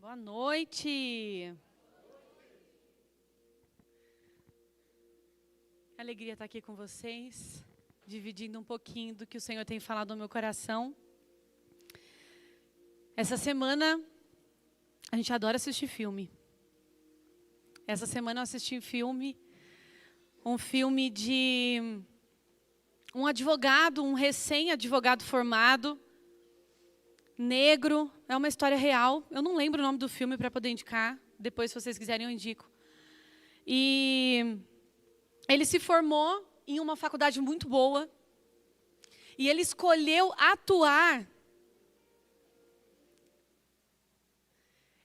Boa noite. Alegria estar aqui com vocês, dividindo um pouquinho do que o Senhor tem falado no meu coração. Essa semana, a gente adora assistir filme. Essa semana eu assisti um filme de um advogado, um recém-advogado formado, negro, é uma história real. Eu não lembro o nome do filme para poder indicar. Depois, se vocês quiserem, eu indico. E ele se formou em uma faculdade muito boa. E ele escolheu atuar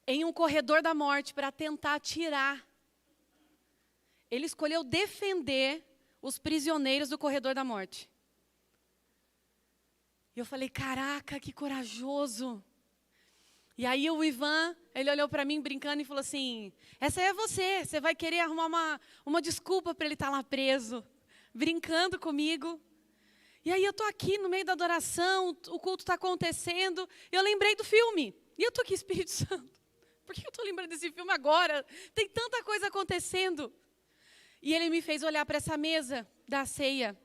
em um corredor da morte para tentar tirar. Ele escolheu defender os prisioneiros do corredor da morte. E eu falei, caraca, que corajoso. E aí o Ivan, ele olhou para mim brincando e falou assim, essa é você vai querer arrumar uma desculpa para ele estar lá preso, brincando comigo. E aí eu estou aqui no meio da adoração, o culto está acontecendo, eu lembrei do filme. E eu estou aqui, Espírito Santo, por que eu estou lembrando desse filme agora? Tem tanta coisa acontecendo. E ele me fez olhar para essa mesa da ceia.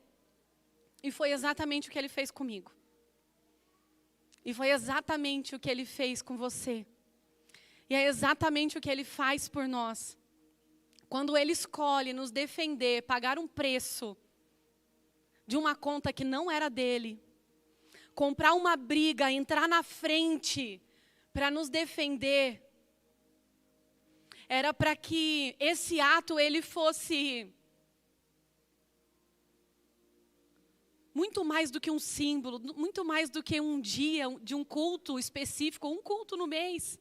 E foi exatamente o que ele fez comigo. E foi exatamente o que ele fez com você. E é exatamente o que ele faz por nós. Quando ele escolhe nos defender, pagar um preço de uma conta que não era dele, comprar uma briga, entrar na frente para nos defender, era para que esse ato ele fosse muito mais do que um símbolo, muito mais do que um dia de um culto específico, um culto no mês,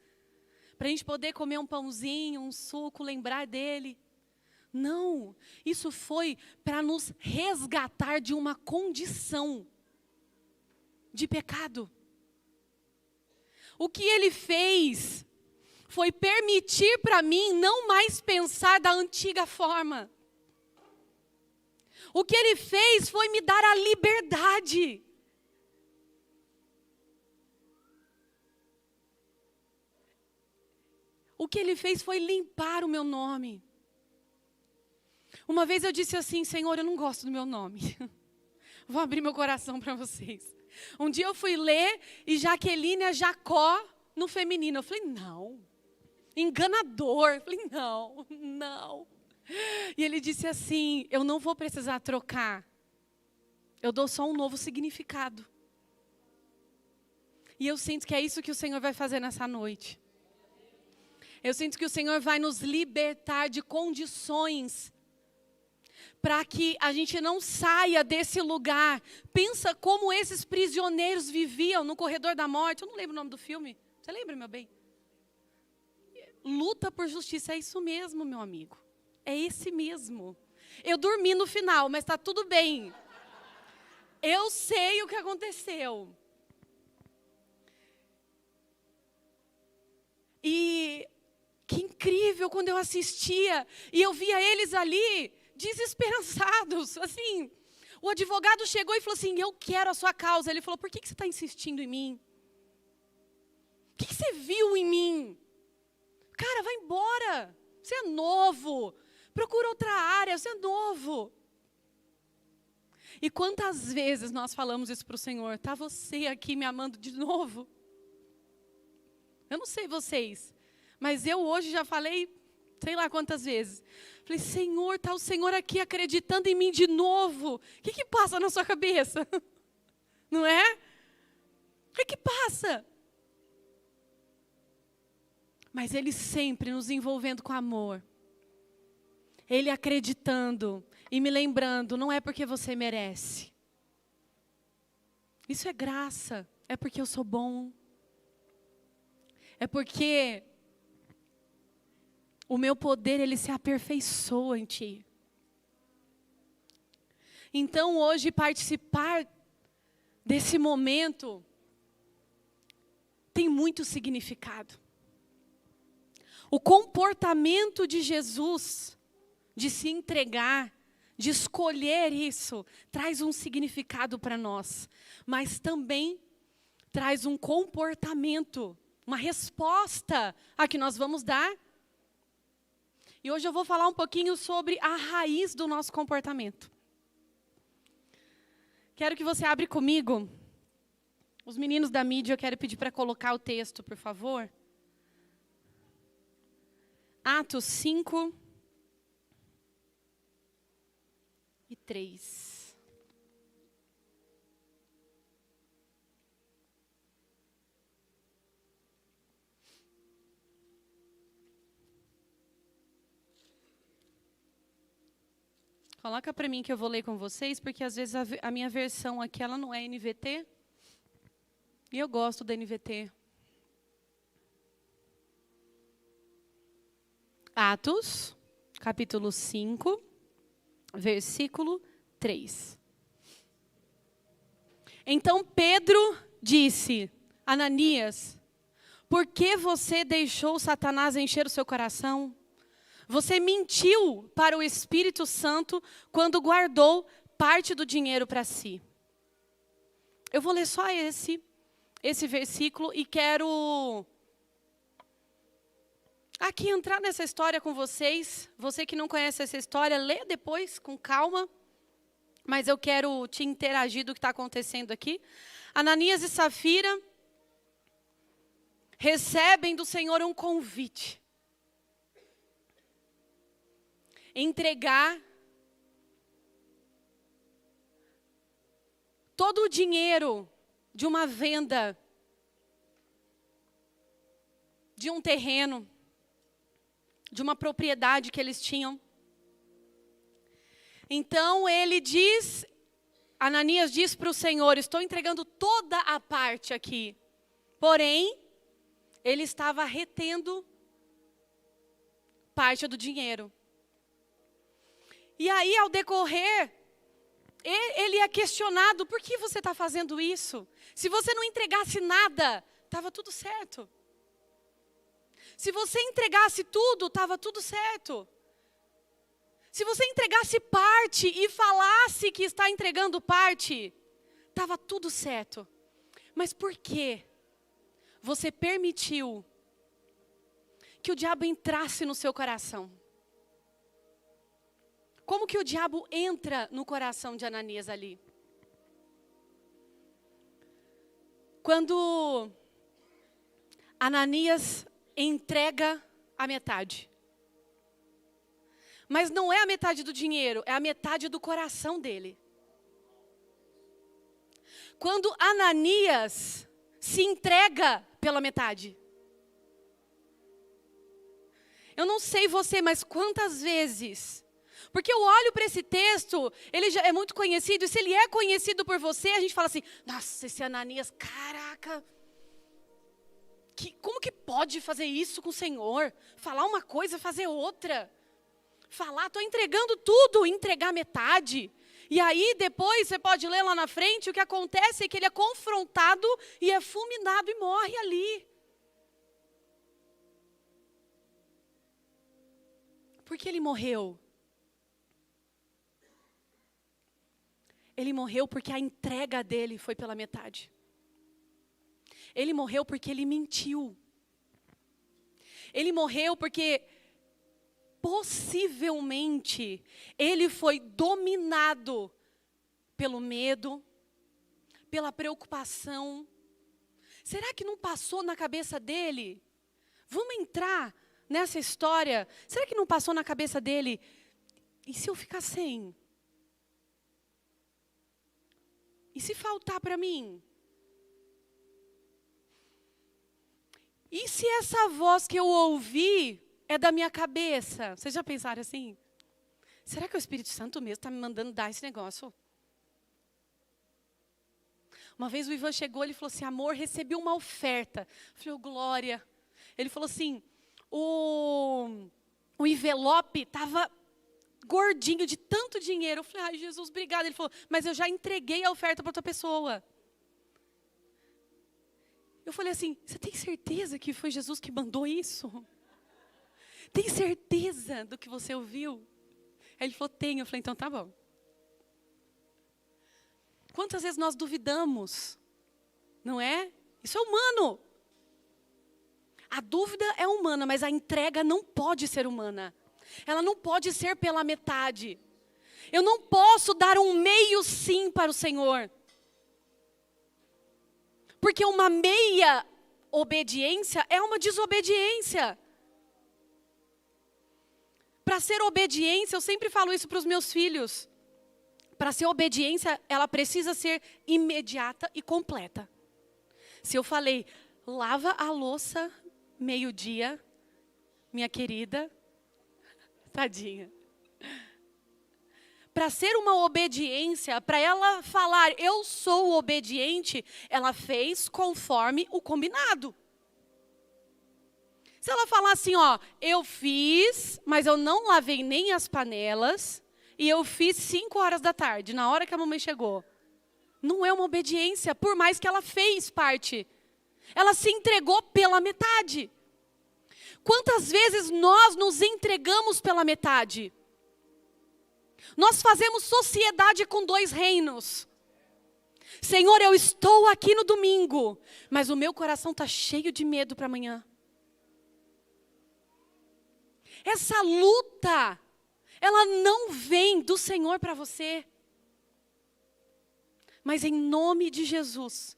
para a gente poder comer um pãozinho, um suco, lembrar dele. Não, isso foi para nos resgatar de uma condição de pecado. O que ele fez foi permitir para mim não mais pensar da antiga forma. O que ele fez foi me dar a liberdade. O que ele fez foi limpar o meu nome. Uma vez eu disse assim, Senhor, eu não gosto do meu nome. Vou abrir meu coração para vocês. Um dia eu fui ler e Jaqueline é Jacó no feminino. Eu falei, não. Enganador. Eu falei, não. E ele disse assim, eu não vou precisar trocar. Eu dou só um novo significado. E eu sinto que é isso que o Senhor vai fazer nessa noite. Eu sinto que o Senhor vai nos libertar de condições para que a gente não saia desse lugar. Pensa como esses prisioneiros viviam no corredor da morte. Eu não lembro o nome do filme. Você lembra, meu bem? Luta por justiça, é isso mesmo, meu amigo. É esse mesmo. Eu dormi no final, mas está tudo bem. Eu sei o que aconteceu. E que incrível quando eu assistia e eu via eles ali desesperançados. Assim, o advogado chegou e falou assim, eu quero a sua causa. Ele falou, por que você está insistindo em mim? O que você viu em mim? Cara, vai embora. Você é novo. Procura outra área, você é novo. E quantas vezes nós falamos isso para o Senhor? Está você aqui me amando de novo? Eu não sei vocês, mas eu hoje já falei, sei lá quantas vezes. Falei, Senhor, está o Senhor aqui acreditando em mim de novo. O que passa na sua cabeça? Não é? O que passa? Mas Ele sempre nos envolvendo com amor. Ele acreditando e me lembrando, não é porque você merece. Isso é graça, é porque eu sou bom. É porque o meu poder, ele se aperfeiçoa em ti. Então hoje participar desse momento tem muito significado. O comportamento de Jesus, de se entregar, de escolher isso, traz um significado para nós. Mas também traz um comportamento uma resposta a que nós vamos dar. E hoje eu vou falar um pouquinho sobre a raiz do nosso comportamento. Quero que você abra comigo. Os meninos da mídia, eu quero pedir para colocar o texto, por favor. Atos 5 e 3. Coloca para mim que eu vou ler com vocês, porque às vezes a minha versão aqui ela não é NVT. E eu gosto da NVT. Atos, capítulo 5, versículo 3. Então Pedro disse: Ananias, por que você deixou Satanás encher o seu coração? Você mentiu para o Espírito Santo quando guardou parte do dinheiro para si. Eu vou ler só esse versículo e quero aqui entrar nessa história com vocês. Você que não conhece essa história, lê depois com calma. Mas eu quero te interagir do que está acontecendo aqui. Ananias e Safira recebem do Senhor um convite. Entregar todo o dinheiro de uma venda de um terreno, de uma propriedade que eles tinham. Então Ananias diz para o Senhor: estou entregando toda a parte aqui. Porém, ele estava retendo parte do dinheiro. E aí, ao decorrer, ele é questionado: por que você está fazendo isso? Se você não entregasse nada, estava tudo certo. Se você entregasse tudo, estava tudo certo. Se você entregasse parte e falasse que está entregando parte, estava tudo certo. Mas por que você permitiu que o diabo entrasse no seu coração? Como que o diabo entra no coração de Ananias ali? Quando Ananias entrega a metade. Mas não é a metade do dinheiro, é a metade do coração dele. Quando Ananias se entrega pela metade. Eu não sei você, mas quantas vezes... Porque eu olho para esse texto, ele já é muito conhecido, e se ele é conhecido por você, a gente fala assim: nossa, esse Ananias, caraca, como que pode fazer isso com o Senhor? Falar uma coisa, fazer outra. Falar, estou entregando tudo, entregar metade. E aí depois, você pode ler lá na frente, o que acontece é que ele é confrontado e é fulminado e morre ali. Por que ele morreu? Ele morreu porque a entrega dele foi pela metade. Ele morreu porque ele mentiu. Ele morreu porque, possivelmente, ele foi dominado pelo medo, pela preocupação. Será que não passou na cabeça dele? Vamos entrar nessa história. Será que não passou na cabeça dele? E se eu ficar sem? E se faltar para mim? E se essa voz que eu ouvi é da minha cabeça? Vocês já pensaram assim? Será que o Espírito Santo mesmo está me mandando dar esse negócio? Uma vez o Ivan chegou, ele falou assim: amor, recebi uma oferta. Eu falei: oh, glória. Ele falou assim: o envelope estava gordinho de tanto dinheiro. Eu falei: ai, Jesus, obrigado. Ele falou: mas eu já entreguei a oferta para outra pessoa. Eu falei assim: você tem certeza que foi Jesus que mandou isso? Tem certeza do que você ouviu? Aí ele falou: tenho. Eu falei: então tá bom. Quantas vezes nós duvidamos? Não é? Isso é humano. A dúvida é humana, mas a entrega não pode ser humana. Ela não pode ser pela metade. Eu não posso dar um meio sim para o Senhor. Porque uma meia obediência é uma desobediência. Para ser obediência, eu sempre falo isso para os meus filhos. Para ser obediência, ela precisa ser imediata e completa. Se eu falei, lava a louça meio-dia, minha querida, tadinha. Para ser uma obediência, para ela falar, eu sou obediente, ela fez conforme o combinado. Se ela falar assim, ó, eu fiz, mas eu não lavei nem as panelas, e eu fiz 5 horas da tarde, na hora que a mamãe chegou. Não é uma obediência, por mais que ela fez parte. Ela se entregou pela metade. Quantas vezes nós nos entregamos pela metade? Nós fazemos sociedade com 2 reinos. Senhor, eu estou aqui no domingo, mas o meu coração está cheio de medo para amanhã. Essa luta, ela não vem do Senhor para você. Mas em nome de Jesus,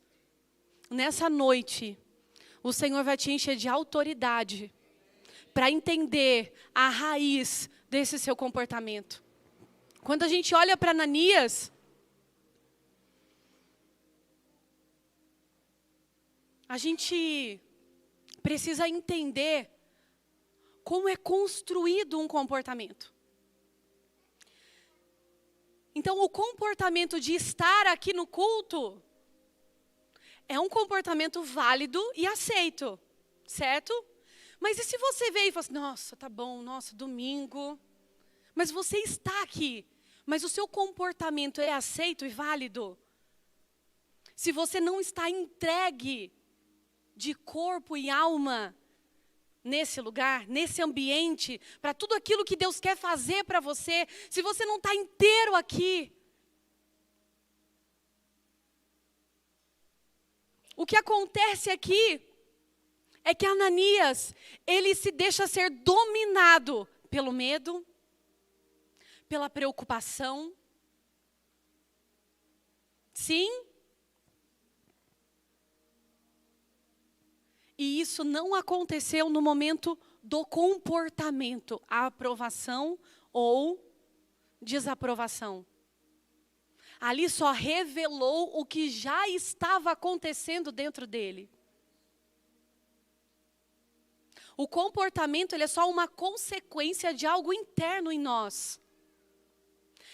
nessa noite, o Senhor vai te encher de autoridade para entender a raiz desse seu comportamento. Quando a gente olha para Ananias, a gente precisa entender como é construído um comportamento. Então, o comportamento de estar aqui no culto é um comportamento válido e aceito, certo? Mas e se você veio e fala assim, nossa, tá bom, nossa, domingo. Mas você está aqui, mas o seu comportamento é aceito e válido? Se você não está entregue de corpo e alma nesse lugar, nesse ambiente, para tudo aquilo que Deus quer fazer para você, se você não está inteiro aqui, o que acontece aqui é que Ananias, ele se deixa ser dominado pelo medo, pela preocupação. Sim. E isso não aconteceu no momento do comportamento, a aprovação ou desaprovação. Ali só revelou o que já estava acontecendo dentro dele. O comportamento, ele é só uma consequência de algo interno em nós.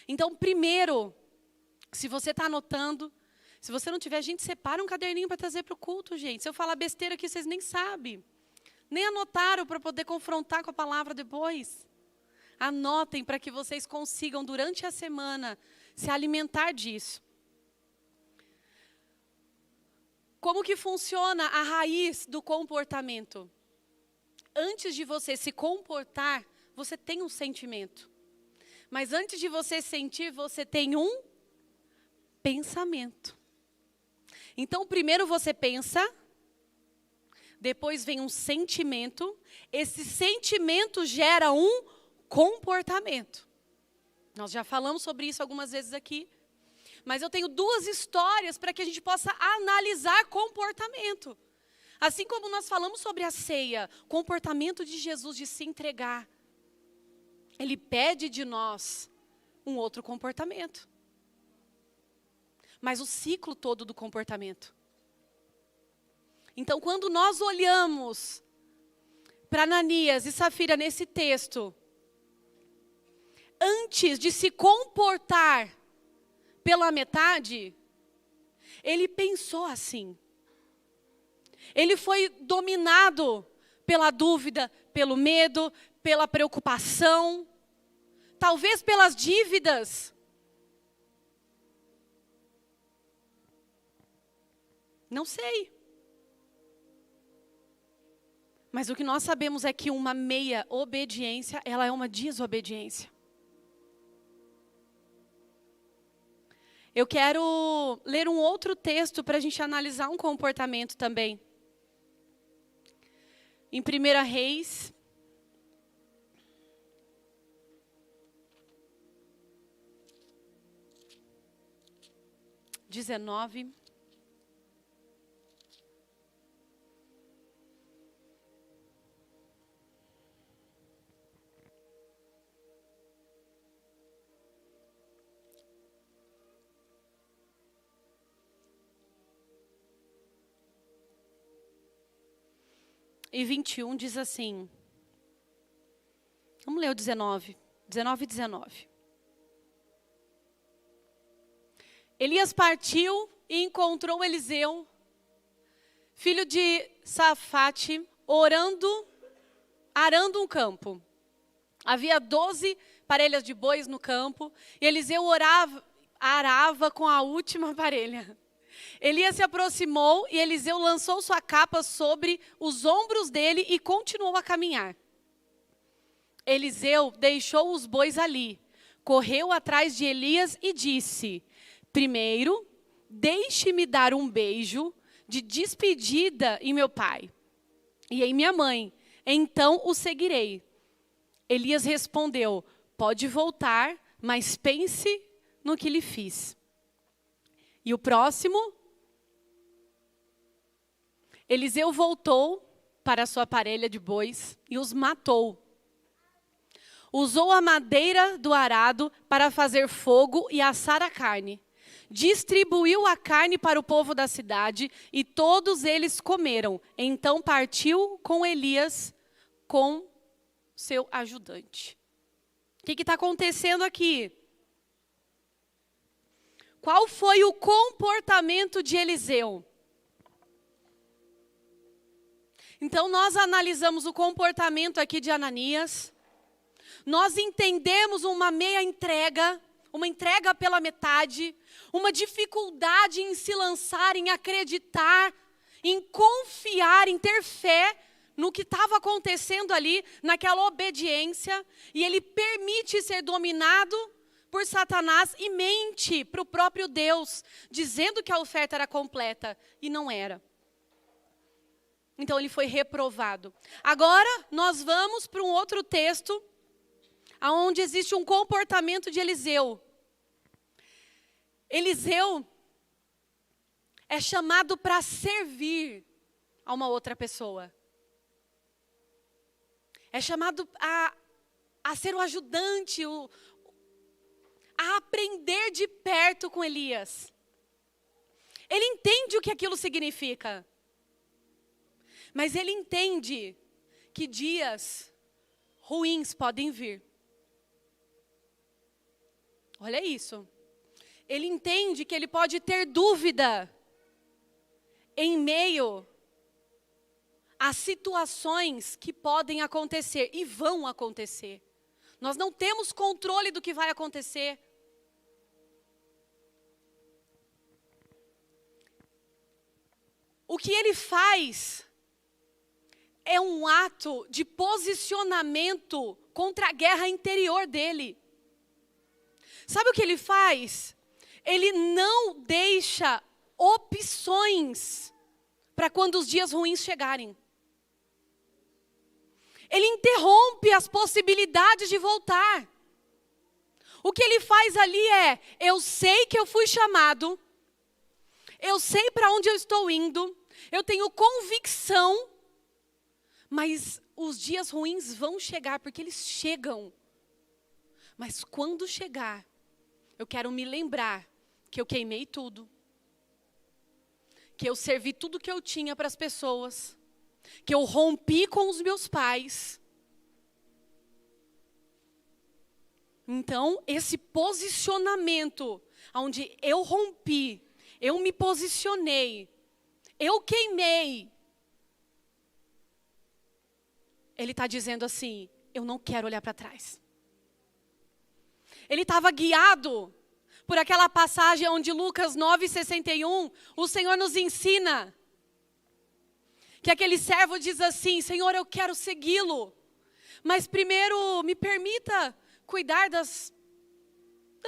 Então, primeiro, se você está anotando, se você não tiver, a gente separa um caderninho para trazer para o culto, gente. Se eu falar besteira aqui, vocês nem sabem. Nem anotaram para poder confrontar com a palavra depois. Anotem para que vocês consigam, durante a semana, se alimentar disso. Como que funciona a raiz do comportamento? Antes de você se comportar, você tem um sentimento. Mas antes de você sentir, você tem um pensamento. Então, primeiro você pensa, depois vem um sentimento. Esse sentimento gera um comportamento. Nós já falamos sobre isso algumas vezes aqui. Mas eu tenho 2 histórias para que a gente possa analisar comportamento. Assim como nós falamos sobre a ceia, comportamento de Jesus de se entregar. Ele pede de nós um outro comportamento. Mas o ciclo todo do comportamento. Então, quando nós olhamos para Ananias e Safira nesse texto, antes de se comportar pela metade, ele pensou assim. Ele foi dominado pela dúvida, pelo medo, pela preocupação, talvez pelas dívidas. Não sei. Mas o que nós sabemos é que uma meia obediência, ela é uma desobediência. Eu quero ler um outro texto para a gente analisar um comportamento também. em 1 Reis. XIX. E 21 diz assim. Vamos ler o 19. 19 e 19. Elias partiu e encontrou Eliseu, filho de Safate, arando um campo. Havia 12 parelhas de bois no campo, e Eliseu arava com a última parelha. Elias se aproximou e Eliseu lançou sua capa sobre os ombros dele e continuou a caminhar. Eliseu deixou os bois ali, correu atrás de Elias e disse: primeiro, deixe-me dar um beijo de despedida em meu pai e em minha mãe, então o seguirei. Elias respondeu: pode voltar, mas pense no que lhe fiz. E o próximo, Eliseu voltou para sua parelha de bois e os matou. Usou a madeira do arado para fazer fogo e assar a carne. Distribuiu a carne para o povo da cidade e todos eles comeram. Então partiu com Elias, com seu ajudante. O que está acontecendo aqui? Qual foi o comportamento de Eliseu? Então nós analisamos o comportamento aqui de Ananias. Nós entendemos uma meia entrega, uma entrega pela metade, uma dificuldade em se lançar, em acreditar, em confiar, em ter fé no que estava acontecendo ali, naquela obediência, e ele permite ser dominado por Satanás e mente para o próprio Deus, dizendo que a oferta era completa, e não era. Então ele foi reprovado. Agora nós vamos para um outro texto, onde existe um comportamento de Eliseu. Eliseu é chamado para servir a uma outra pessoa. É chamado a ser o ajudante, a aprender de perto com Elias. Ele entende o que aquilo significa. Mas ele entende que dias ruins podem vir. Olha isso. Ele entende que ele pode ter dúvida em meio a situações que podem acontecer e vão acontecer. Nós não temos controle do que vai acontecer. O que ele faz é um ato de posicionamento contra a guerra interior dele. Sabe o que ele faz? Ele não deixa opções para quando os dias ruins chegarem. Ele interrompe as possibilidades de voltar. O que ele faz ali é: eu sei que eu fui chamado, eu sei para onde eu estou indo, eu tenho convicção, mas os dias ruins vão chegar, porque eles chegam. Mas quando chegar, eu quero me lembrar que eu queimei tudo, que eu servi tudo que eu tinha para as pessoas, que eu rompi com os meus pais. Então, esse posicionamento, onde eu rompi, eu me posicionei, eu queimei, ele está dizendo assim: eu não quero olhar para trás. Ele estava guiado por aquela passagem onde Lucas 9:61, o Senhor nos ensina que aquele servo diz assim: Senhor, eu quero segui-lo, mas primeiro me permita cuidar das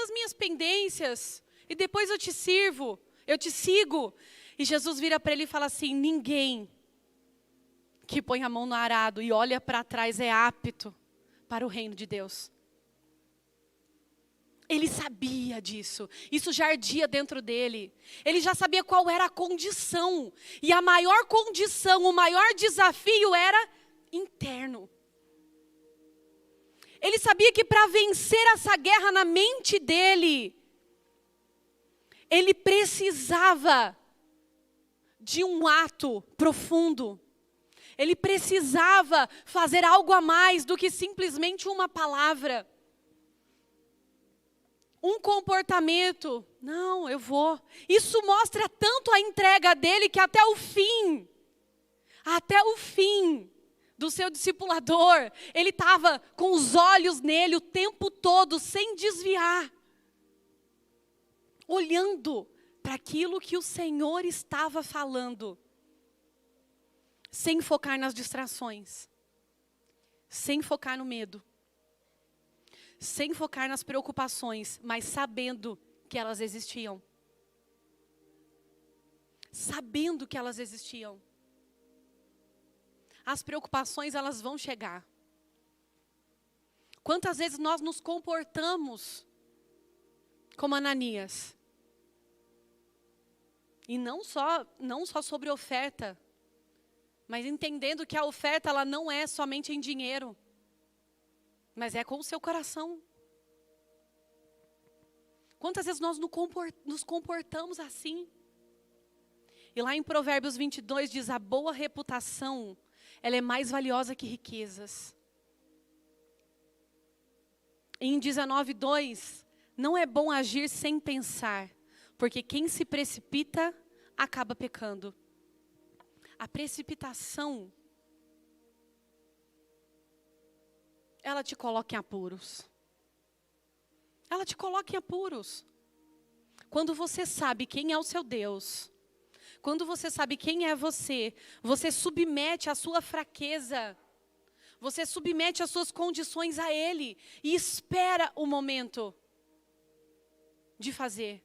minhas pendências, e depois eu te sirvo, eu te sigo. E Jesus vira para ele e fala assim: ninguém que põe a mão no arado e olha para trás é apto para o reino de Deus. Ele sabia disso, isso já ardia dentro dele. Ele já sabia qual era a condição. E a maior condição, o maior desafio era interno. Ele sabia que para vencer essa guerra na mente dele, ele precisava de um ato profundo. Ele precisava fazer algo a mais do que simplesmente uma palavra. Um comportamento. Não, eu vou. Isso mostra tanto a entrega dele que até o fim do seu discipulador, ele estava com os olhos nele o tempo todo, sem desviar. Olhando para aquilo que o Senhor estava falando. Sem focar nas distrações. Sem focar no medo. Sem focar nas preocupações, mas sabendo que elas existiam. Sabendo que elas existiam. As preocupações, elas vão chegar. Quantas vezes nós nos comportamos como Ananias? E não só sobre oferta, mas entendendo que a oferta ela não é somente em dinheiro, mas é com o seu coração. Quantas vezes nós nos comportamos assim? E lá em Provérbios 22 diz, a boa reputação, ela é mais valiosa que riquezas. E em 19:2, não é bom agir sem pensar, porque quem se precipita, acaba pecando. A precipitação, ela te coloca em apuros. Ela te coloca em apuros. Quando você sabe quem é o seu Deus, quando você sabe quem é você submete a sua fraqueza, você submete as suas condições a Ele e espera o momento de fazer.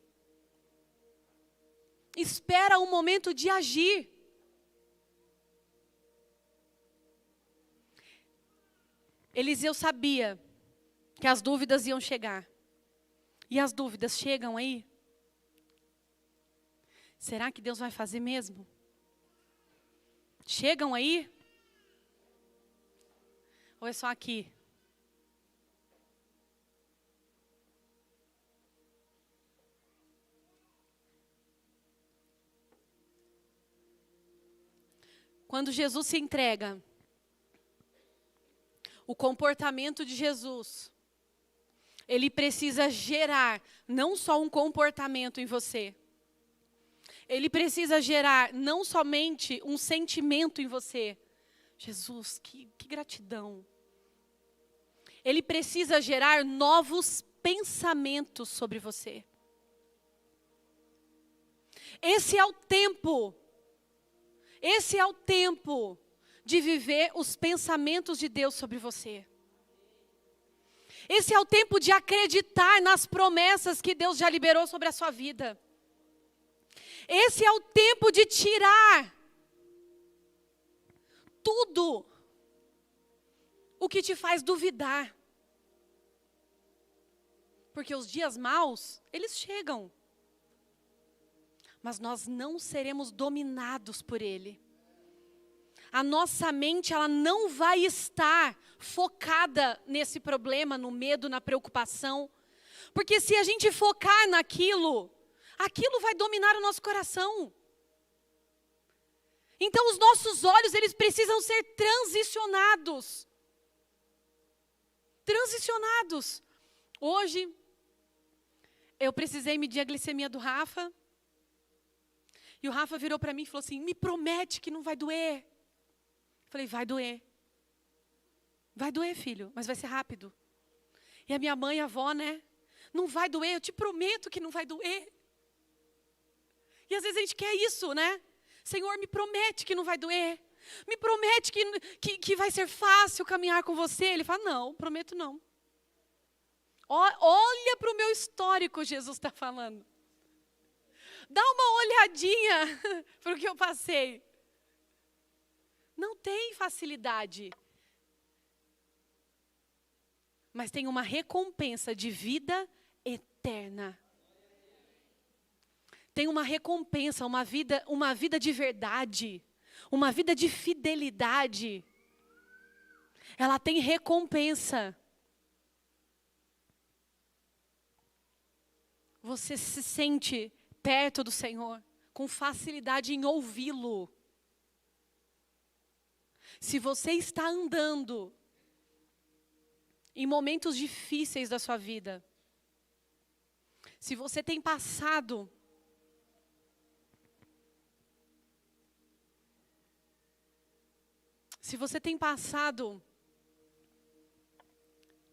Espera o momento de agir. Eliseu sabia que as dúvidas iam chegar. E as dúvidas chegam aí? Será que Deus vai fazer mesmo? Chegam aí? Ou é só aqui? Quando Jesus se entrega, o comportamento de Jesus, ele precisa gerar não só um comportamento em você. Ele precisa gerar não somente um sentimento em você. Jesus, que gratidão. Ele precisa gerar novos pensamentos sobre você. Esse é o tempo de viver os pensamentos de Deus sobre você. Esse é o tempo de acreditar nas promessas que Deus já liberou sobre a sua vida. Esse é o tempo de tirar tudo o que te faz duvidar. Porque os dias maus, eles chegam. Mas nós não seremos dominados por ele. A nossa mente, ela não vai estar focada nesse problema, no medo, na preocupação. Porque se a gente focar naquilo, aquilo vai dominar o nosso coração. Então os nossos olhos, eles precisam ser transicionados. Transicionados. Hoje, eu precisei medir a glicemia do Rafa. E o Rafa virou para mim e falou assim, me promete que não vai doer. Eu falei, vai doer. Vai doer, filho, mas vai ser rápido. E a minha mãe, a avó, né? Não vai doer, eu te prometo que não vai doer. E às vezes a gente quer isso, né? Senhor, me promete que não vai doer. Me promete que vai ser fácil caminhar com você. Ele fala, não, prometo não. Olha para o meu histórico, Jesus está falando. Dá uma olhadinha para o que eu passei. Não tem facilidade. Mas tem uma recompensa de vida eterna. Tem uma recompensa, uma vida de verdade, uma vida de fidelidade. Ela tem recompensa. Você se sente perto do Senhor, com facilidade em ouvi-lo. Se você está andando em momentos difíceis da sua vida, se você tem passado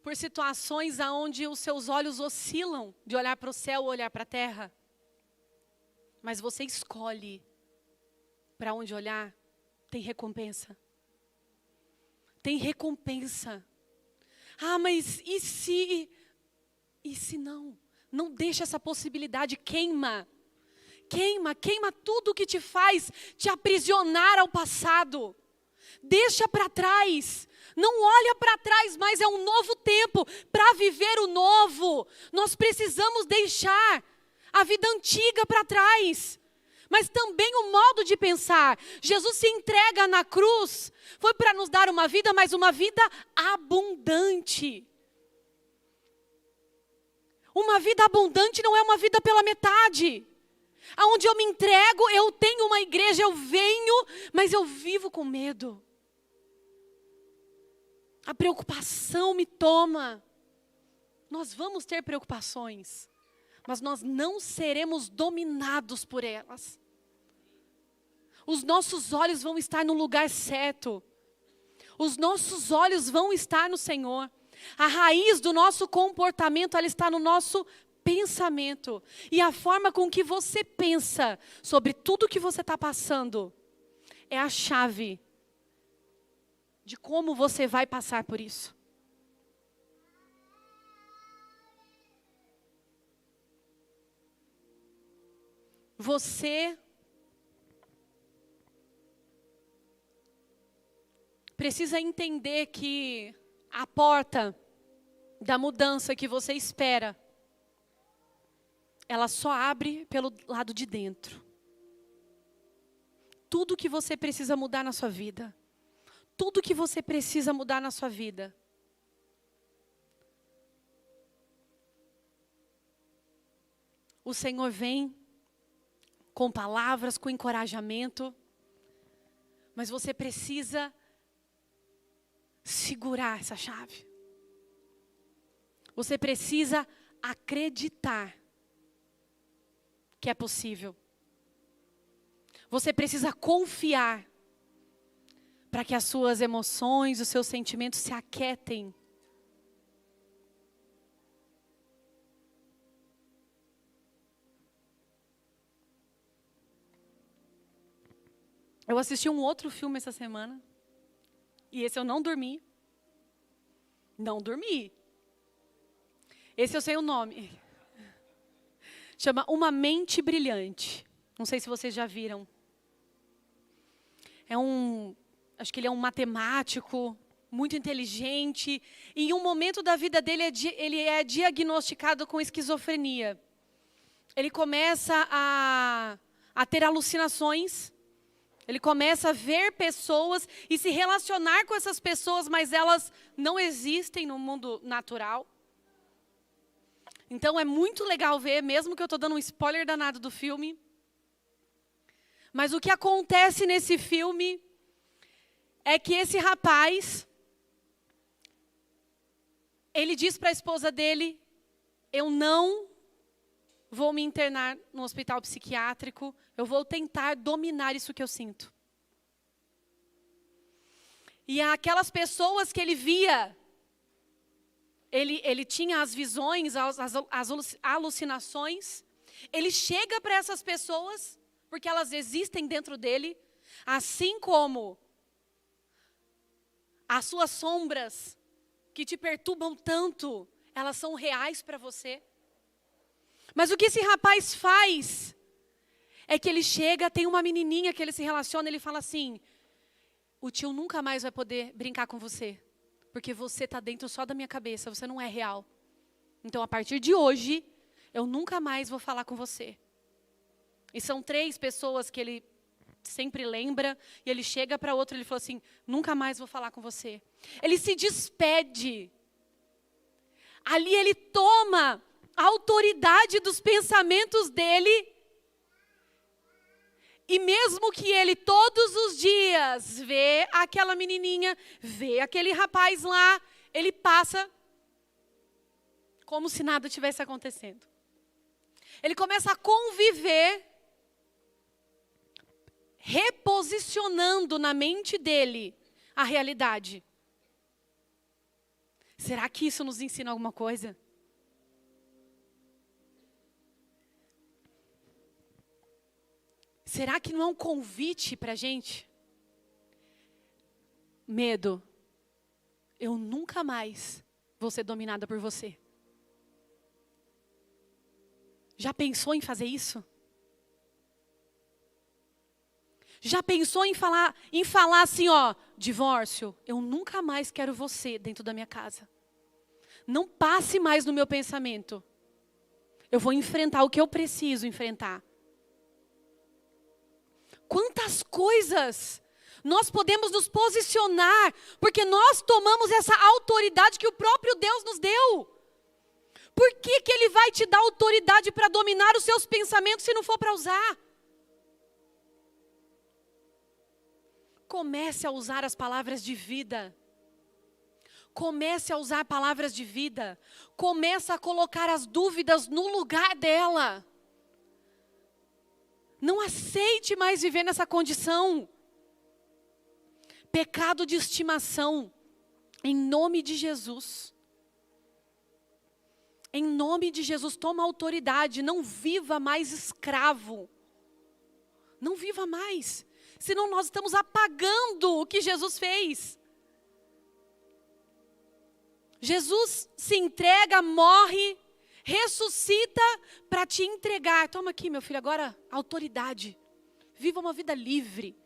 por situações onde os seus olhos oscilam de olhar para o céu ou olhar para a terra, mas você escolhe para onde olhar, tem recompensa. Tem recompensa. Ah, mas e se? E se não? Não deixa essa possibilidade, queima. Queima tudo que te faz te aprisionar ao passado. Deixa para trás. Não olha para trás, mas é um novo tempo para viver o novo. Nós precisamos deixar a vida antiga para trás. Mas também o modo de pensar. Jesus se entrega na cruz. Foi para nos dar uma vida, mas uma vida abundante. Uma vida abundante não é uma vida pela metade. Aonde eu me entrego, eu tenho uma igreja, eu venho, mas eu vivo com medo. A preocupação me toma. Nós vamos ter preocupações, mas nós não seremos dominados por elas. Os nossos olhos vão estar no lugar certo. Os nossos olhos vão estar no Senhor. A raiz do nosso comportamento, ela está no nosso pensamento. E a forma com que você pensa sobre tudo que você está passando é a chave de como você vai passar por isso. Você precisa entender que a porta da mudança que você espera, ela só abre pelo lado de dentro. Tudo que você precisa mudar na sua vida, tudo que você precisa mudar na sua vida, o Senhor vem com palavras, com encorajamento, mas você precisa segurar essa chave. Você precisa acreditar que é possível. Você precisa confiar para que as suas emoções, os seus sentimentos se aquietem. Eu assisti um outro filme essa semana. E esse eu não dormi. Não dormi. Esse eu sei o nome. Chama Uma Mente Brilhante. Não sei se vocês já viram. Acho que ele é um matemático, muito inteligente. E em um momento da vida dele, ele é diagnosticado com esquizofrenia. Ele começa a ter alucinações. Ele começa a ver pessoas e se relacionar com essas pessoas, mas elas não existem no mundo natural. Então é muito legal ver, mesmo que eu estou dando um spoiler danado do filme. Mas o que acontece nesse filme é que esse rapaz, ele diz para a esposa dele, eu não vou me internar no hospital psiquiátrico, eu vou tentar dominar isso que eu sinto. E aquelas pessoas que ele via, ele tinha as visões, as alucinações, ele chega para essas pessoas, porque elas existem dentro dele, assim como as suas sombras, que te perturbam tanto, elas são reais para você. Mas o que esse rapaz faz, é que ele chega, tem uma menininha que ele se relaciona, ele fala assim, o tio nunca mais vai poder brincar com você. Porque você está dentro só da minha cabeça, você não é real. Então, a partir de hoje, eu nunca mais vou falar com você. E são 3 pessoas que ele sempre lembra, e ele chega para outro e ele fala assim, nunca mais vou falar com você. Ele se despede. Ali ele toma a autoridade dos pensamentos dele. E mesmo que ele todos os dias vê aquela menininha, vê aquele rapaz lá, ele passa como se nada tivesse acontecendo. Ele começa a conviver, reposicionando na mente dele a realidade. Será que isso nos ensina alguma coisa? Será que não é um convite para a gente? Medo. Eu nunca mais vou ser dominada por você. Já pensou em fazer isso? Já pensou em falar assim, ó, divórcio? Eu nunca mais quero você dentro da minha casa. Não passe mais no meu pensamento. Eu vou enfrentar o que eu preciso enfrentar. Quantas coisas nós podemos nos posicionar, porque nós tomamos essa autoridade que o próprio Deus nos deu. Por que que Ele vai te dar autoridade para dominar os seus pensamentos se não for para usar? Comece a usar as palavras de vida. Comece a usar palavras de vida. Comece a colocar as dúvidas no lugar dela. Não aceite mais viver nessa condição. Pecado de estimação. Em nome de Jesus. Em nome de Jesus, toma autoridade. Não viva mais escravo. Não viva mais. Senão nós estamos apagando o que Jesus fez. Jesus se entrega, morre, ressuscita para te entregar. Toma aqui, meu filho, agora autoridade. Viva uma vida livre.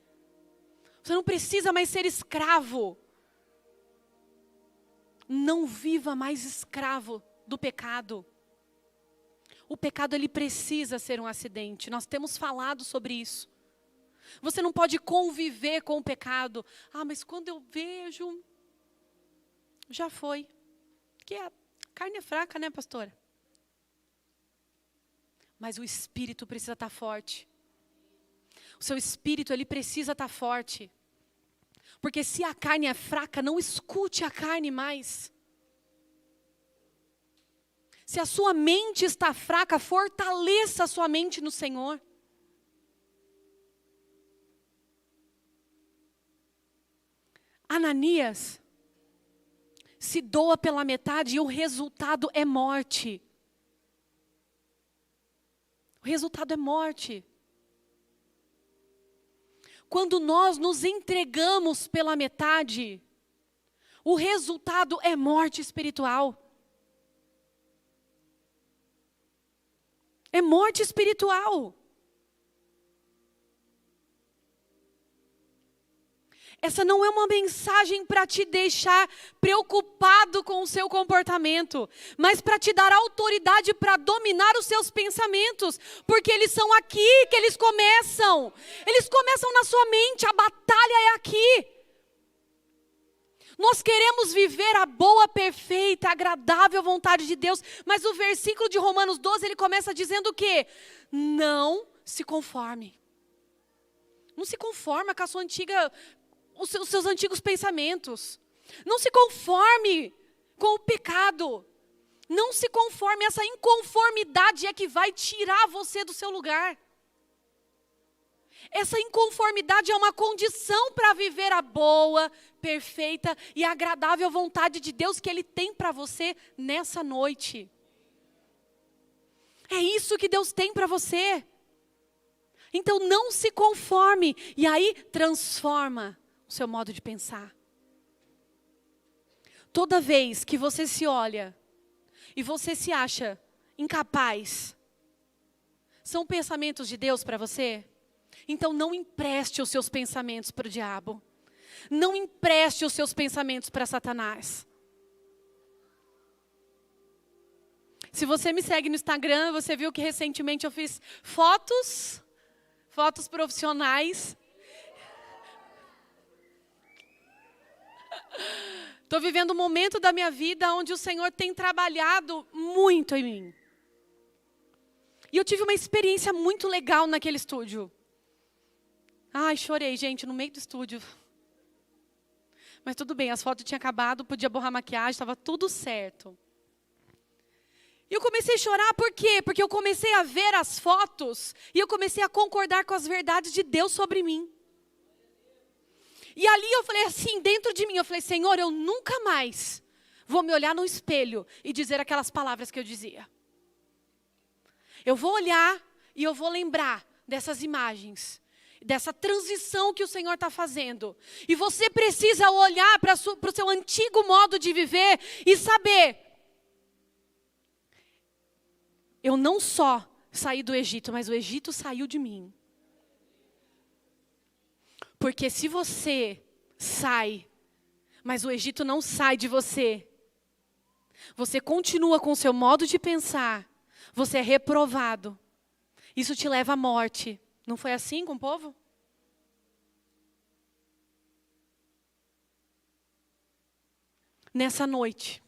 Você não precisa mais ser escravo. Não viva mais escravo do pecado. O pecado, ele precisa ser um acidente. Nós temos falado sobre isso. Você não pode conviver com o pecado. Ah, mas quando eu vejo, já foi. Porque a carne é fraca, né, pastora? Mas o espírito precisa estar forte. O seu espírito, ele precisa estar forte. Porque se a carne é fraca, não escute a carne mais. Se a sua mente está fraca, fortaleça a sua mente no Senhor. Ananias se doa pela metade e o resultado é morte. O resultado é morte. Quando nós nos entregamos pela metade, o resultado é morte espiritual. É morte espiritual. Essa não é uma mensagem para te deixar preocupado com o seu comportamento, mas para te dar autoridade para dominar os seus pensamentos, porque eles são aqui que eles começam. Eles começam na sua mente, a batalha é aqui. Nós queremos viver a boa, perfeita, agradável vontade de Deus, mas o versículo de Romanos 12, ele começa dizendo o quê? Não se conforme. Não se conforma com a sua antiga... os seus antigos pensamentos. Não se conforme com o pecado. Não se conforme. Essa inconformidade é que vai tirar você do seu lugar. Essa inconformidade é uma condição para viver a boa, perfeita e agradável vontade de Deus que Ele tem para você nessa noite. É isso que Deus tem para você. Então não se conforme. E aí transforma o seu modo de pensar. Toda vez que você se olha e você se acha incapaz, são pensamentos de Deus para você? Então não empreste os seus pensamentos para o diabo. Não empreste os seus pensamentos para Satanás. Se você me segue no Instagram, você viu que recentemente eu fiz fotos profissionais. Estou vivendo um momento da minha vida onde o Senhor tem trabalhado muito em mim. E eu tive uma experiência muito legal naquele estúdio. Ai, chorei, gente, no meio do estúdio. Mas tudo bem, as fotos tinham acabado, podia borrar a maquiagem, estava tudo certo. E eu comecei a chorar, por quê? Porque eu comecei a ver as fotos e eu comecei a concordar com as verdades de Deus sobre mim. E ali eu falei assim, dentro de mim, eu falei, Senhor, eu nunca mais vou me olhar no espelho e dizer aquelas palavras que eu dizia. Eu vou olhar e eu vou lembrar dessas imagens, dessa transição que o Senhor está fazendo. E você precisa olhar para o seu antigo modo de viver e saber, eu não só saí do Egito, mas o Egito saiu de mim. Porque se você sai, mas o Egito não sai de você, você continua com o seu modo de pensar, você é reprovado. Isso te leva à morte. Não foi assim com o povo? Nessa noite,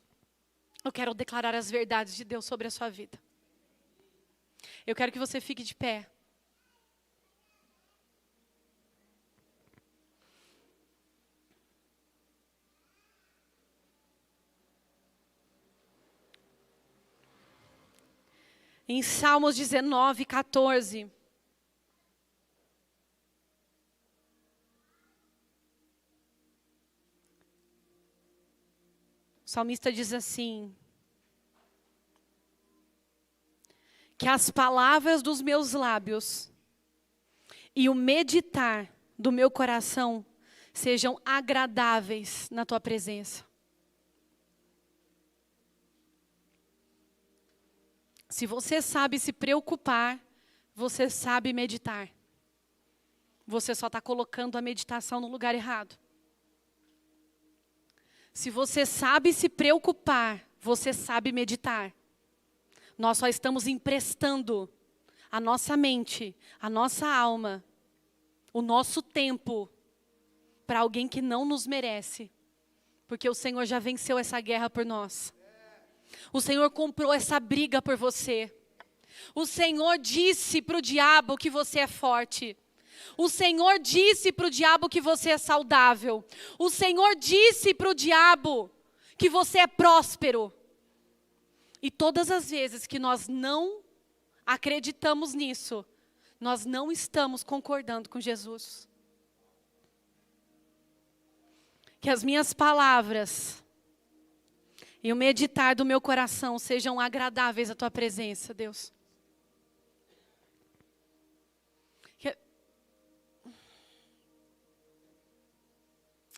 eu quero declarar as verdades de Deus sobre a sua vida. Eu quero que você fique de pé. Em Salmos 19, 14. O salmista diz assim: que as palavras dos meus lábios e o meditar do meu coração sejam agradáveis na tua presença. Se você sabe se preocupar, você sabe meditar. Você só está colocando a meditação no lugar errado. Se você sabe se preocupar, você sabe meditar. Nós só estamos emprestando a nossa mente, a nossa alma, o nosso tempo para alguém que não nos merece. Porque o Senhor já venceu essa guerra por nós. O Senhor comprou essa briga por você. O Senhor disse para o diabo que você é forte. O Senhor disse para o diabo que você é saudável. O Senhor disse para o diabo que você é próspero. E todas as vezes que nós não acreditamos nisso, nós não estamos concordando com Jesus. Que as minhas palavras e o meditar do meu coração sejam agradáveis à tua presença, Deus.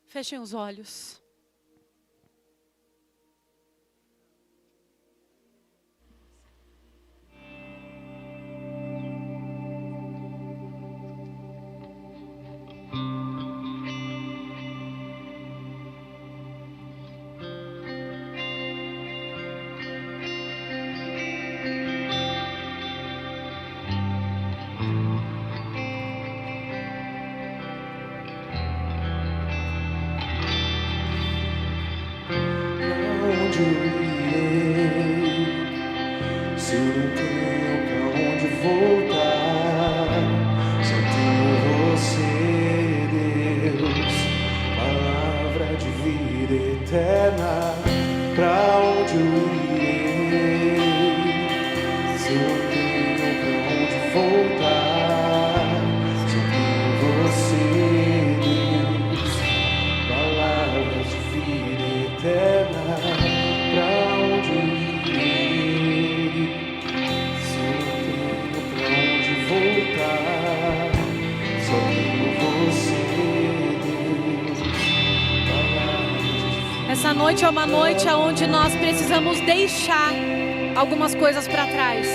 Fechem os olhos. Se eu não tenho pra onde voltar, só tenho você, Deus, palavra de vida eterna. Pra onde eu irei? Se eu não tenho pra onde voltar, só tenho você, Deus, palavra de vida eterna. Essa noite é uma noite onde nós precisamos deixar algumas coisas para trás.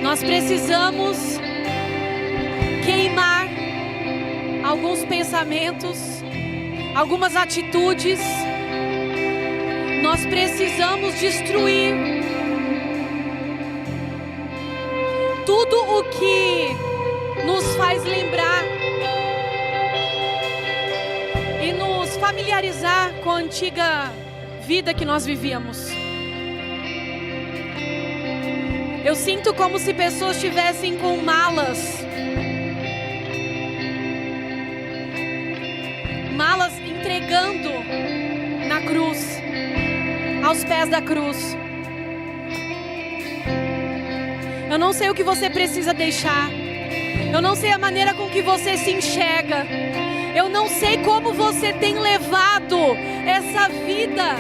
Nós precisamos queimar alguns pensamentos algumas atitudes. Nós precisamos destruir tudo o que nos faz lembrar e nos familiarizar com a antiga vida que nós vivíamos. Eu sinto como se pessoas estivessem com malas entregando na cruz, aos pés da cruz. Eu não sei o que você precisa deixar. Eu não sei a maneira com que você se enxerga. Eu não sei como você tem levado essa vida.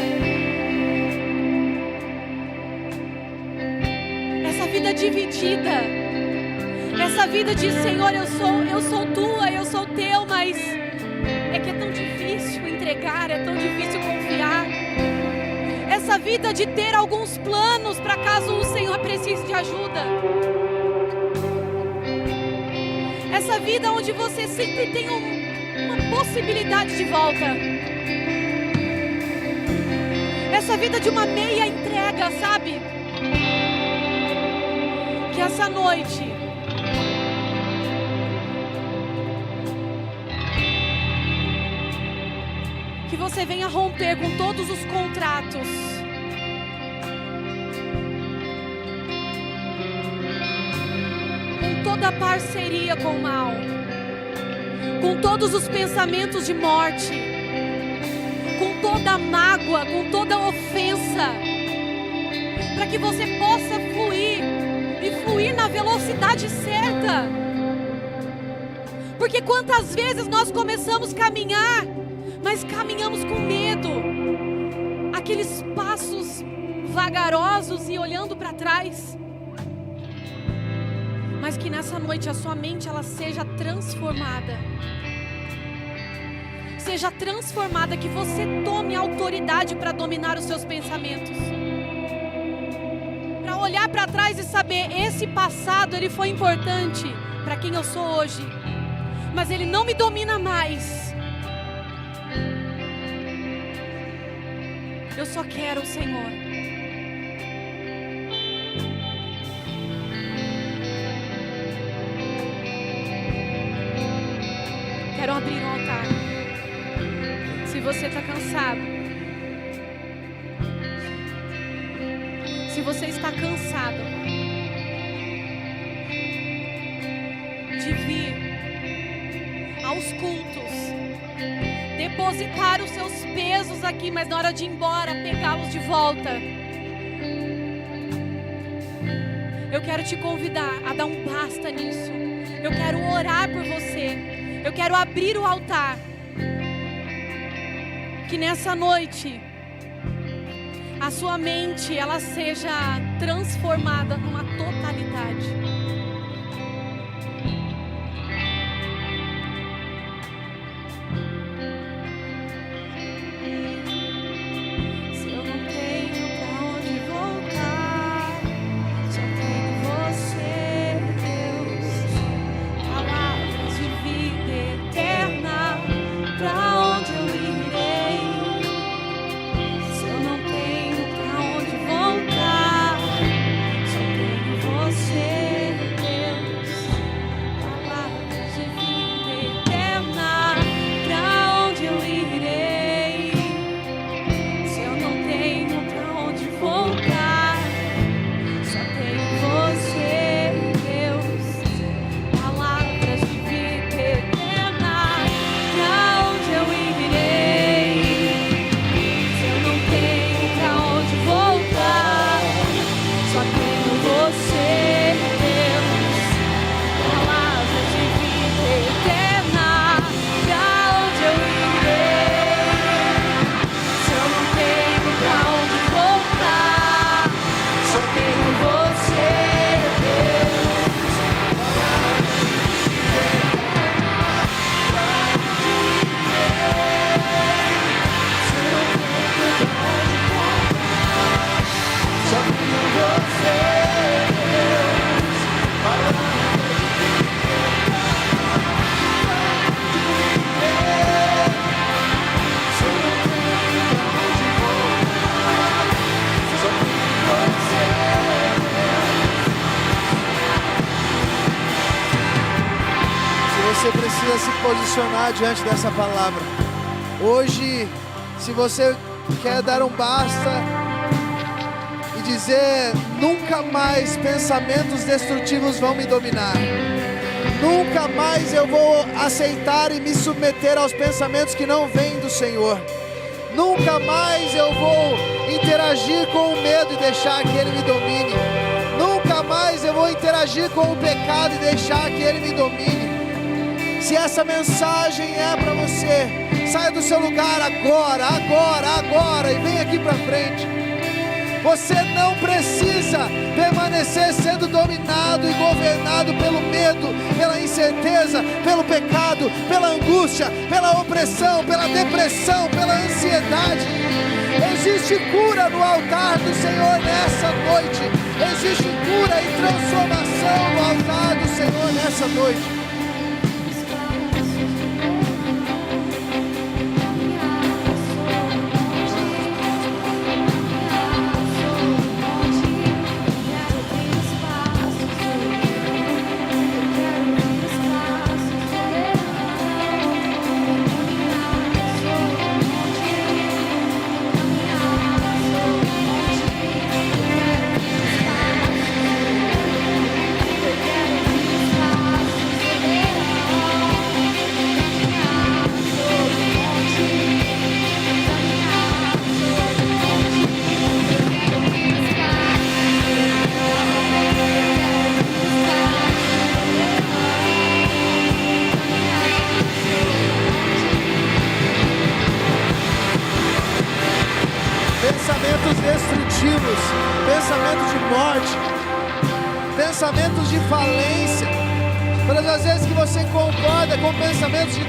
Essa vida dividida. Essa vida de Senhor, eu sou tua, eu sou teu, mas é que é tão difícil entregar, é tão difícil confiar. Essa vida de ter alguns planos para caso o Senhor precise de ajuda. Essa vida onde você sempre tem uma possibilidade de volta. Essa vida de uma meia entrega, sabe? Que essa noite que você venha romper com todos os contratos. Com toda a parceria com o mal. Com todos os pensamentos de morte. Com toda a mágoa, com toda a ofensa. Para que você possa fluir. E fluir na velocidade certa. Porque quantas vezes nós começamos a caminhar, mas caminhamos com medo, aqueles passos vagarosos e olhando para trás. Mas que nessa noite a sua mente ela seja transformada. Seja transformada, que você tome autoridade para dominar os seus pensamentos. Para olhar para trás e saber, esse passado ele foi importante para quem eu sou hoje, mas ele não me domina mais. Eu só quero o Senhor. Quero abrir um altar. Se você está cansado, se você está cansado de vir aos cultos, depositar os seus pesos aqui, mas na hora de ir embora, pegá-los de volta. Eu quero te convidar a dar um basta nisso. Eu quero orar por você. Eu quero abrir o altar. Que nessa noite, a sua mente, ela seja transformada numa totalidade. Você precisa se posicionar diante dessa palavra. Hoje, se você quer dar um basta e dizer: nunca mais pensamentos destrutivos vão me dominar, nunca mais eu vou aceitar e me submeter aos pensamentos que não vêm do Senhor, nunca mais eu vou interagir com o medo e deixar que ele me domine, nunca mais eu vou interagir com o pecado e deixar que ele me domine. Se essa mensagem é para você, saia do seu lugar agora e vem aqui para frente. Você não precisa permanecer sendo dominado e governado pelo medo, pela incerteza, pelo pecado, pela angústia, pela opressão, pela depressão, pela ansiedade. Existe cura no altar do Senhor nessa noite. Existe cura e transformação no altar do Senhor nessa noite. Pensamentos destrutivos, pensamentos de morte, pensamentos de falência. Todas as vezes que você concorda com pensamentos de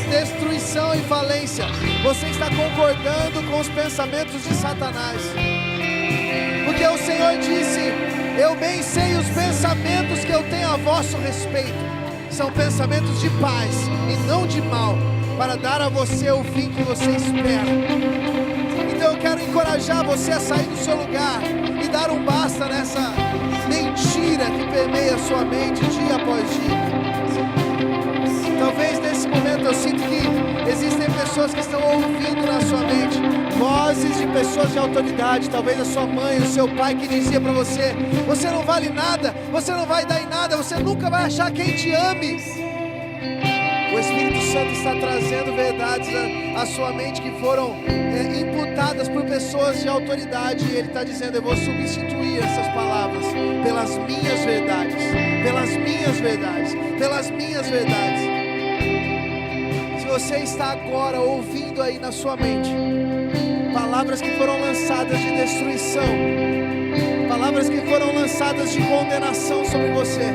destruição e falência, você está concordando com os pensamentos de Satanás. Porque o Senhor disse: eu bem sei os pensamentos que eu tenho a vosso respeito. São pensamentos de paz e não de mal, para dar a você o fim que você espera. Então eu quero encorajar você a sair do seu lugar e dar um basta nessa mentira que permeia a sua mente dia após dia. Talvez nesse momento eu sinto que existem pessoas que estão ouvindo na sua mente vozes de pessoas de autoridade, talvez a sua mãe, o seu pai, que dizia para você: você não vale nada, você não vai dar em nada, você nunca vai achar quem te ame. O Espírito Santo está trazendo verdades à sua mente que foram imputadas por pessoas de autoridade, e Ele está dizendo: eu vou substituir essas palavras pelas minhas verdades, pelas minhas verdades, pelas minhas verdades. Se você está agora ouvindo aí na sua mente palavras que foram lançadas de destruição, palavras que foram lançadas de condenação sobre você,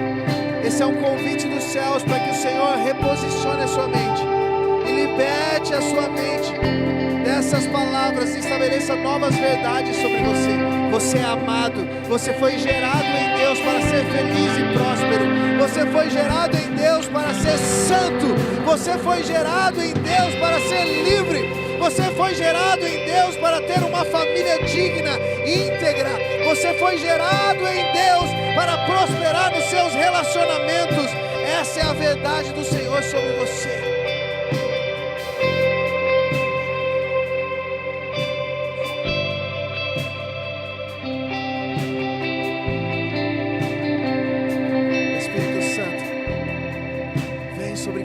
esse é um convite dos céus para que o Senhor reposicione a sua mente e liberte a sua mente dessas palavras e estabeleça novas verdades sobre você. Você é amado, você foi gerado em Deus para ser feliz e próspero, você foi gerado em Deus para ser santo, você foi gerado em Deus para ser livre, você foi gerado em Deus para ter uma família digna, íntegra, você foi gerado em Deus para prosperar nos seus relacionamentos. Essa é a verdade do Senhor sobre você.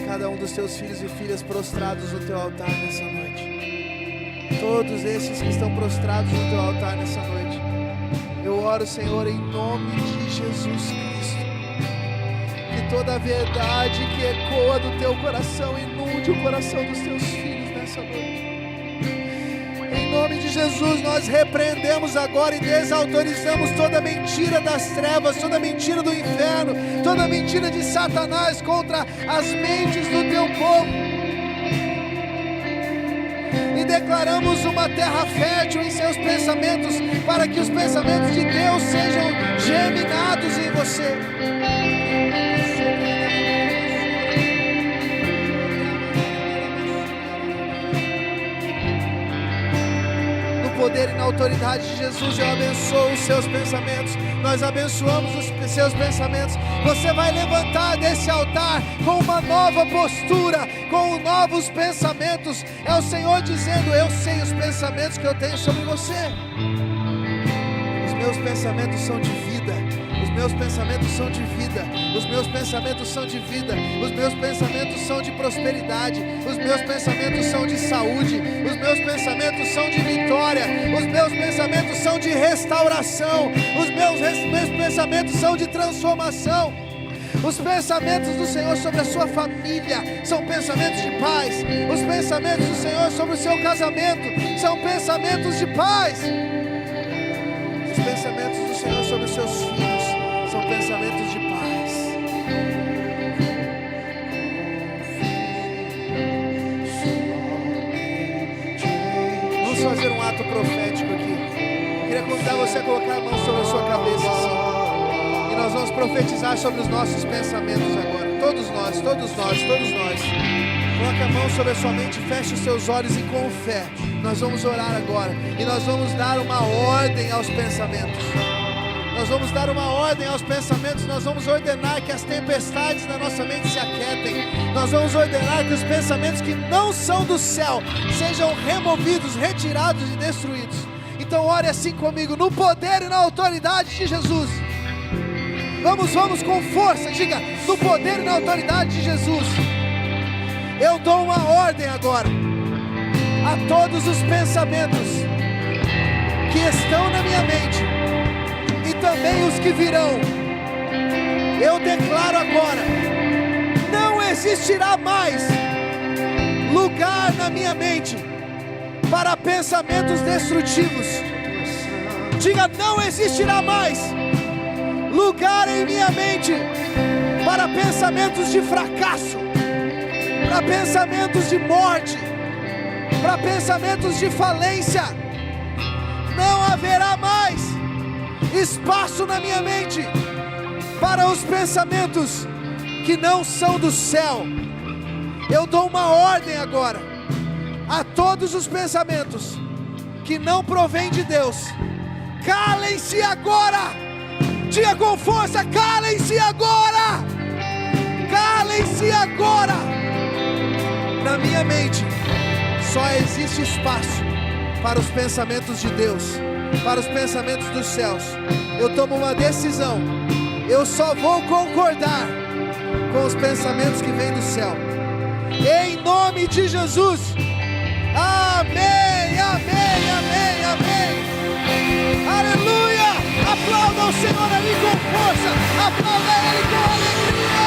Cada um dos teus filhos e filhas prostrados no teu altar nessa noite, todos esses que estão prostrados no teu altar nessa noite, eu oro, Senhor, em nome de Jesus Cristo, que toda a verdade que ecoa do teu coração inunde o coração dos teus filhos nessa noite. Em nome de Jesus, nós repreendemos agora e desautorizamos toda mentira das trevas, toda mentira do inferno, toda mentira de Satanás contra as mentes do teu povo. E declaramos uma terra fértil em seus pensamentos, para que os pensamentos de Deus sejam germinados em você. poder e na autoridade de Jesus, eu abençoo os seus pensamentos. Nós abençoamos os seus pensamentos. Você vai levantar desse altar com uma nova postura, com novos pensamentos. É o Senhor dizendo: eu sei os pensamentos que eu tenho sobre você. Os meus pensamentos são de vida. Os meus pensamentos são de vida. Os meus pensamentos são de vida. Os meus pensamentos são de prosperidade. Os meus pensamentos são de saúde. Os meus pensamentos são de vitória. Os meus pensamentos são de restauração. Os meus pensamentos são de transformação. Os pensamentos do Senhor sobre a sua família são pensamentos de paz. Os pensamentos do Senhor sobre o seu casamento são pensamentos de paz. Os pensamentos do Senhor sobre os seus filhos são pensamentos de paz. Vamos fazer um ato profético aqui. Eu queria convidar você a colocar a mão sobre a sua cabeça assim. E nós vamos profetizar sobre os nossos pensamentos agora. Todos nós. Coloque a mão sobre a sua mente, feche os seus olhos e com fé nós vamos orar agora. E nós vamos dar uma ordem aos pensamentos. Nós vamos dar uma ordem aos pensamentos. Nós vamos ordenar que as tempestades na nossa mente se aquietem. Nós vamos ordenar que os pensamentos que não são do céu sejam removidos, retirados e destruídos. Então ore assim comigo, no poder e na autoridade de Jesus. Vamos com força, diga, no poder e na autoridade de Jesus. Eu dou uma ordem agora a todos os pensamentos que estão na minha mente e também os que virão. Eu declaro agora: não existirá mais lugar na minha mente para pensamentos destrutivos. Diga, não existirá mais lugar em minha mente para pensamentos de fracasso, para pensamentos de morte, para pensamentos de falência. Não haverá mais espaço na minha mente para os pensamentos que não são do céu. Eu dou uma ordem agora a todos os pensamentos que não provêm de Deus. Calem-se agora. Diga com força: calem-se agora. Calem-se agora. Na minha mente só existe espaço para os pensamentos de Deus, para os pensamentos dos céus. Eu tomo uma decisão: eu só vou concordar com os pensamentos que vêm do céu. Em nome de Jesus. Amém, amém, amém, amém. Aleluia. Aplauda o Senhor ali com força. Aplauda Ele com alegria.